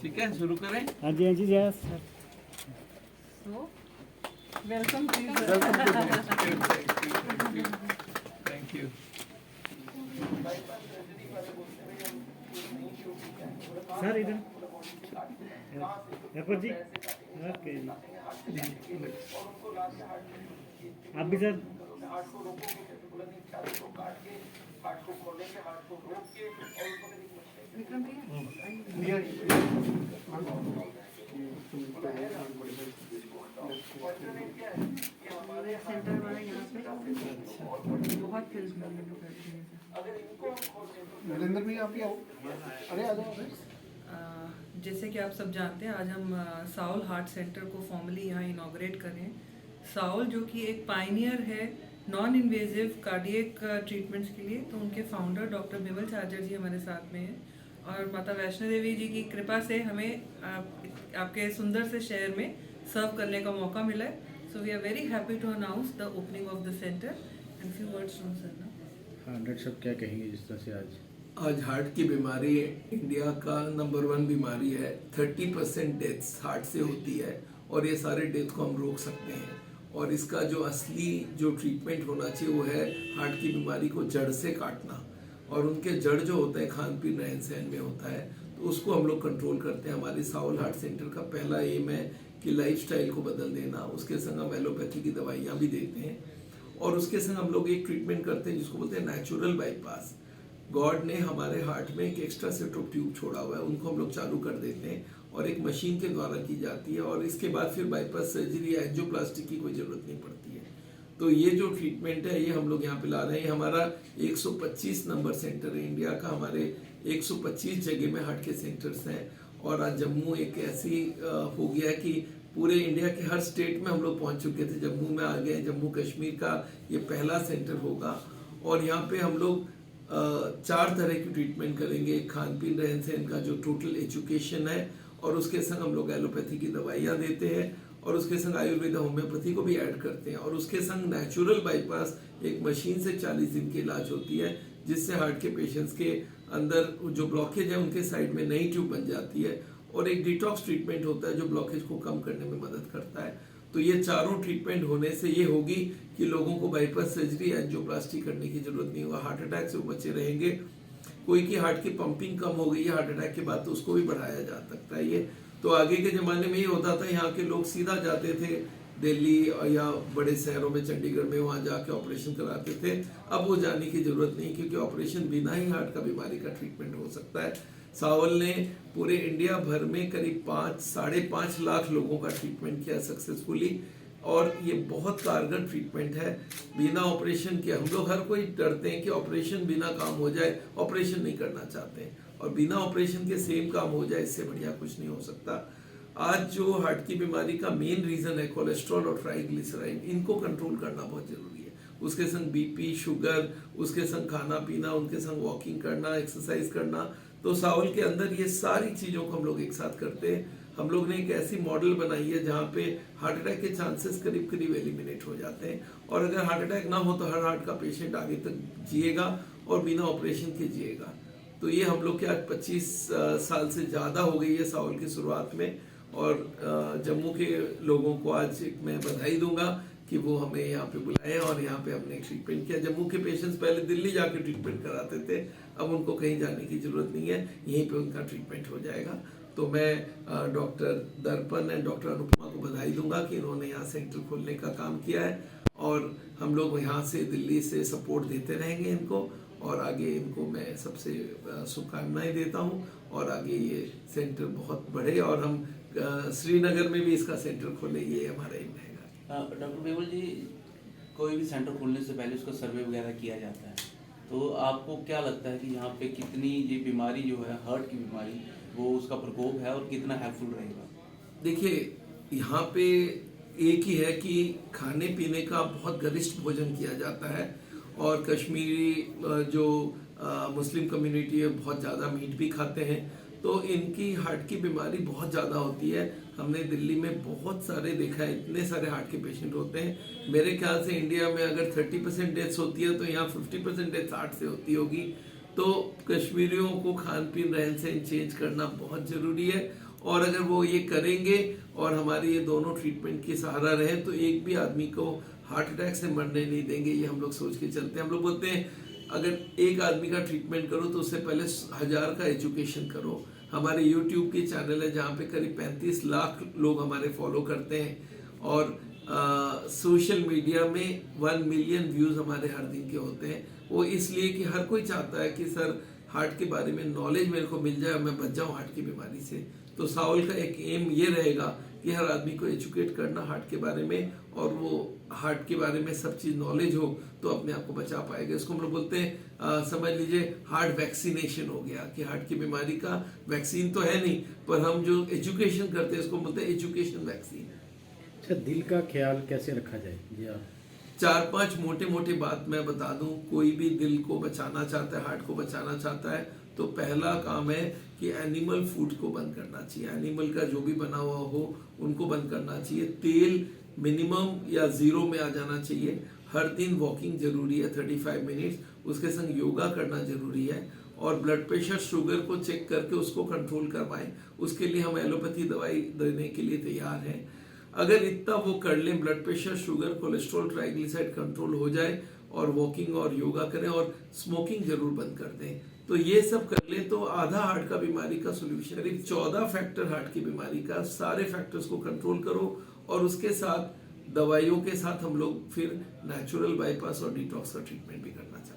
ठीक है, शुरू करें। हाँ जी yes sir. So, welcome to you. Thank you. Sir इधर एयरपोर्ट जी। ओके जी, आप भी सर। विक्रम भैया सेंटर वाला यहाँ पे बहुत फिल्म करते हैं। नरेंद्र भैया आप ही आओ। अरे आ जाओ। जैसे कि आप सब जानते हैं, आज हम साउल हार्ट सेंटर को फॉर्मली यहाँ इनॉग्रेट करें। साउल जो कि एक पायनियर है नॉन इन्वेजिव कार्डियक ट्रीटमेंट्स के लिए, तो उनके फाउंडर डॉक्टर बिमल चार्जर जी हमारे साथ में हैं और माता वैष्णो देवी जी की कृपा से हमें आपके सुंदर से शहर में सर्व करने का मौका मिला है। So we are very happy to announce the opening of the centre and few words from sir ना। हाँ डॉक्टर साहब क्या कहेंगे जिस तरह से आज हार्ट की बीमारी इंडिया का नंबर 1 बीमारी है। 30% डेथ्स हार्ट से होती है और ये सारे डेथ को हम रोक सकते हैं। और इसका जो असली जो ट्रीटमेंट होना चाहिए वो है हार्ट की बीमारी को जड़ से काटना। और उनके जड़ जो होता है खान पीन रहन सहन में होता है, तो उसको हम लोग कंट्रोल करते हैं। हमारे साउल हार्ट सेंटर का पहला एम है कि लाइफस्टाइल को बदल देना। उसके संग हम एलोपैथी की दवाइयाँ भी देते हैं और उसके संग हम लोग एक ट्रीटमेंट करते हैं जिसको बोलते हैं नेचुरल बाईपास। गॉड ने हमारे हार्ट में एक एक्स्ट्रा सेट ऑफ ट्यूब छोड़ा हुआ है, उनको हम लोग चालू कर देते हैं और एक मशीन के द्वारा की जाती है और इसके बाद फिर बाईपास सर्जरी या एंजियोप्लास्टी की कोई ज़रूरत नहीं पड़ती है। तो ये जो ट्रीटमेंट है ये हम लोग यहाँ पे ला रहे हैं। हमारा 125 नंबर सेंटर है इंडिया का। हमारे 125 जगह में हार्ट के सेंटर्स हैं और आज जम्मू एक ऐसी हो गया है कि पूरे इंडिया के हर स्टेट में हम लोग पहुँच चुके थे। जम्मू में आ गए। जम्मू कश्मीर का ये पहला सेंटर होगा और यहाँ पे हम लोग 4 तरह की ट्रीटमेंट करेंगे। खान पीन रहन सहन का जो टोटल एजुकेशन है और उसके संग हम लोग एलोपैथी की दवाइयाँ देते हैं और उसके संग आयुर्वेदा होम्योपैथी को भी ऐड करते हैं और उसके संग नेचुरल बाईपास एक मशीन से 40 दिन की इलाज होती है जिससे हार्ट के पेशेंट्स के अंदर जो ब्लॉकेज है उनके साइड में नई ट्यूब बन जाती है और एक डिटॉक्स ट्रीटमेंट होता है जो ब्लॉकेज को कम करने में मदद करता है। तो ये चारों ट्रीटमेंट होने से ये होगी कि लोगों को बाईपास सर्जरी एंजियोप्लास्टी करने की जरूरत नहीं होगा। हार्ट अटैक से वो बचे रहेंगे। कोई की हार्ट की पंपिंग कम हो गई है हार्ट अटैक के बाद तो उसको भी बढ़ाया जा सकता है। ये तो आगे के ज़माने में ये होता था, यहाँ के लोग सीधा जाते थे दिल्ली या बड़े शहरों में, चंडीगढ़ में, वहाँ जाके ऑपरेशन कराते थे। अब वो जाने की ज़रूरत नहीं क्योंकि ऑपरेशन बिना ही हार्ट का बीमारी का ट्रीटमेंट हो सकता है। सावल ने पूरे इंडिया भर में करीब 5-5.5 लाख लोगों का ट्रीटमेंट किया सक्सेसफुली और ये बहुत कारगर ट्रीटमेंट है। बिना ऑपरेशन के हम लोग हर कोई डरते हैं कि ऑपरेशन बिना काम हो जाए, ऑपरेशन नहीं करना चाहते हैं और बिना ऑपरेशन के सेम काम हो जाए, इससे बढ़िया कुछ नहीं हो सकता। आज जो हार्ट की बीमारी का मेन रीज़न है कोलेस्ट्रॉल और ट्राइग्लिसराइड, इनको कंट्रोल करना बहुत ज़रूरी है। उसके संग बीपी, शुगर, उसके संग खाना पीना, उनके संग वॉकिंग करना, एक्सरसाइज करना। तो सावल के अंदर ये सारी चीज़ों को हम लोग एक साथ करते हैं। हम लोग ने एक ऐसी मॉडल बनाई है जहाँ पे हार्ट अटैक के चांसेस करीब करीब एलिमिनेट हो जाते हैं और अगर हार्ट अटैक ना हो तो हर हार्ट का पेशेंट आगे तक जिएगा और बिना ऑपरेशन के जिएगा। तो ये हम लोग के आज 25 साल से ज़्यादा हो गई है सावल की शुरुआत में और जम्मू के लोगों को आज मैं बधाई दूंगा कि वो हमें यहाँ पे बुलाए और यहाँ पे हमने ट्रीटमेंट किया। जम्मू के पेशेंट्स पहले दिल्ली जाके ट्रीटमेंट कराते थे, अब उनको कहीं जाने की ज़रूरत नहीं है, यहीं पे उनका ट्रीटमेंट हो जाएगा। तो मैं डॉक्टर दर्पण एंड डॉक्टर अनुपमा को बधाई दूंगा कि इन्होंने यहाँ सेंटर खोलने का काम किया है और हम लोग यहाँ से दिल्ली से सपोर्ट देते रहेंगे इनको और आगे इनको मैं सबसे शुभकामनाएं देता हूँ और आगे ये सेंटर बहुत बढ़े और हम श्रीनगर में भी इसका सेंटर खोले, ये हमारा एम रहेगा। डॉक्टर बिमल जी, कोई भी सेंटर खोलने से पहले उसका सर्वे वगैरह किया जाता है, तो आपको क्या लगता है कि यहाँ पे कितनी ये बीमारी जो है हार्ट की बीमारी वो उसका प्रकोप है और कितना हेल्पफुल रहेगा? देखिए, यहाँ पे एक ही है कि खाने पीने का बहुत गरिष्ठ भोजन किया जाता है और कश्मीरी जो मुस्लिम कम्युनिटी है बहुत ज़्यादा मीट भी खाते हैं, तो इनकी हार्ट की बीमारी बहुत ज़्यादा होती है। हमने दिल्ली में बहुत सारे देखा है, इतने सारे हार्ट के पेशेंट होते हैं। मेरे ख्याल से इंडिया में अगर 30% डेथ्स होती है तो यहाँ 50% डेथ्स हार्ट से होती होगी। तो कश्मीरियों को खान पीन रहन सहन चेंज करना बहुत ज़रूरी है, और अगर वो ये करेंगे और हमारे ये दोनों ट्रीटमेंट की सहारा रहे तो एक भी आदमी को हार्ट अटैक से मरने नहीं देंगे। ये हम लोग सोच के चलते हैं। हम लोग बोलते हैं अगर एक आदमी का ट्रीटमेंट करो तो उससे पहले 1000 का एजुकेशन करो। हमारे YouTube की चैनल है जहाँ पे करीब 35 लाख लोग हमारे फॉलो करते हैं, और सोशल मीडिया में 1 मिलियन व्यूज़ हमारे हर दिन के होते हैं। वो इसलिए कि हर कोई चाहता है कि सर हार्ट के बारे में नॉलेज मेरे को मिल जाए और मैं बच जाऊँ हार्ट की बीमारी से। तो साउल का एक एम ये रहेगा कि हर आदमी को एजुकेट करना हार्ट के बारे में, और वो हार्ट के बारे में सब चीज़ नॉलेज हो तो अपने आप को बचा पाएगा। इसको हम लोग बोलते हैं समझ लीजिए हार्ट वैक्सीनेशन हो गया, कि हार्ट की बीमारी का वैक्सीन तो है नहीं, पर हम जो एजुकेशन करते हैं इसको बोलते हैं एजुकेशन वैक्सीन। अच्छा, दिल का ख्याल कैसे रखा जाए जी आप? 4-5 मोटे मोटे बात मैं बता दूं। कोई भी दिल को बचाना चाहता है, हार्ट को बचाना चाहता है, तो पहला काम है कि एनिमल फूड को बंद करना चाहिए। एनिमल का जो भी बना हुआ हो उनको बंद करना चाहिए। तेल मिनिमम या 0 में आ जाना चाहिए। हर दिन वॉकिंग जरूरी है 35 मिनट्स, उसके संग योगा करना जरूरी है, और ब्लड प्रेशर शुगर को चेक करके उसको कंट्रोल करवाएं। उसके लिए हम एलोपैथी दवाई देने के लिए तैयार हैं। अगर इतना वो कर लें, blood pressure sugar cholesterol triglyceride control हो जाए, और वॉकिंग और योगा करें, और स्मोकिंग जरूर बंद कर दें, तो ये सब कर ले तो आधा हार्ट का बीमारी का सोल्यूशन। करीब 14 फैक्टर हार्ट की बीमारी का, सारे फैक्टर्स को कंट्रोल करो, और उसके साथ दवाइयों के साथ हम लोग फिर नेचुरल बाईपास और डिटॉक्स का ट्रीटमेंट भी करना चाहते हैं।